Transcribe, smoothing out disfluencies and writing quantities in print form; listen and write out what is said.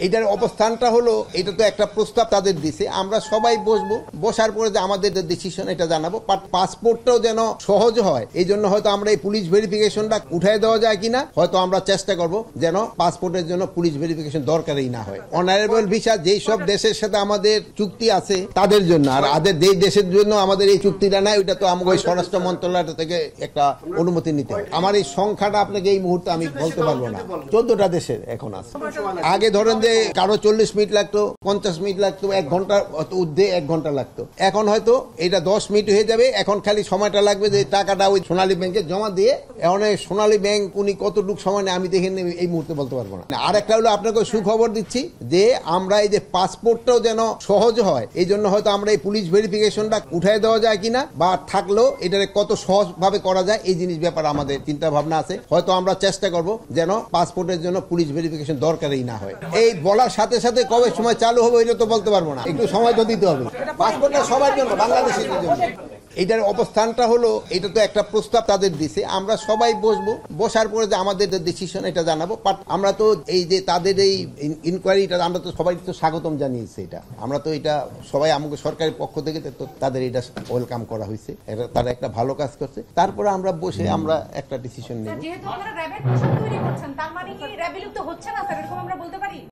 এটার অবস্থানটা হলো, এটা তো একটা প্রস্তাব তাদের দিছে, আমরা সবাই বসবো, বসার পরে যে আমাদের ডিসিশন এটা জানাবো। পাসপোর্টটাও যেন সহজ হয়, এই জন্য হয়তো আমরা এই পুলিশ ভেরিফিকেশনটা উঠাই দেওয়া যায় কিনা, হয়তো আমরা চেষ্টা করব যেন পাসপোর্টের জন্য পুলিশ ভেরিফিকেশন দরকারই না হয়। অনারেবল ভিসা যেই সব দেশের সাথে আমাদের চুক্তি আছে তাদের জন্য, আর যেই দেশের জন্য আমাদের এই চুক্তিটা নাই, ওইটা তো আমাকে স্বরাষ্ট্র মন্ত্রণালয় থেকে একটা অনুমতি নিতে হয়। আমার এই সংখ্যাটা আপনাকে এই মুহূর্তে আমি বলতে পারবো না। 14টা দেশের এখন আছে। আগে ধরেন যে কারো 40 মিনিট লাগতো, 50 মিনিট লাগতো, 1 ঘন্টা ঊর্ধ্বে 1 ঘন্টা লাগতো, এখন হয়তো এটা 10 মিনিট হয়ে যাবে। এখন খালি সময়টা লাগবে যে টাকাটা ওই সোনালী ব্যাংকে জমা দিয়ে, এখন সোনালী ব্যাংক উনি কতটুকু সময় নেয় আমি দেখে এই মুহূর্তে বলতে পারবো না। আর একটা হলো আপনাকে সুখবর দিচ্ছি যে আমরা এই যে পাসপোর্টটাও যেন সহজ হয়, এই জন্য হয়তো আমরা এই পুলিশ ভেরিফিকেশনটা উঠাই দেওয়া যায় কিনা, বা থাকলেও এটাকে কত সহজ ভাবে করা যায় এই জিনিস ব্যাপারে আমাদের চিন্তা ভাবনা আছে। হয়তো আমরা চেষ্টা করব যেন পাসপোর্টের জন্য পুলিশ ভেরিফিকেশন দরকারই না হয়। এই বলার সাথে সাথে কবে সময় চালু হবে এটা তো বলতে পারবো না, একটু সময় তো দিতে হবে। পাসপোর্টটা সবার জন্য, বাংলাদেশিদের জন্য। এটার অবস্থানটা হলো, এটা তো একটা প্রস্তাব তাদের দিছে, আমরা সবাই বসবো, বসার পরে যে আমাদের ডিসিশন এটা জানাবো। আমরা তো এই যে তাদের এই ইনকোয়ারিটা আমরা তো সবাই তো স্বাগতম জানিয়েছি। এটা আমরা তো এটা সবাই আমাকে সরকারের পক্ষ থেকে তো তাদের এটা ওয়েলকাম করা হয়েছে, তারা একটা ভালো কাজ করছে। তারপরে আমরা বসে আমরা একটা ডিসিশন নেব। যেহেতু আপনারা র্যাবের পোশাক তৈরি করছেন, তার মানে কি র্যাব বিলুপ্ত হচ্ছে না স্যার, এরকম আমরা বলতে পারি?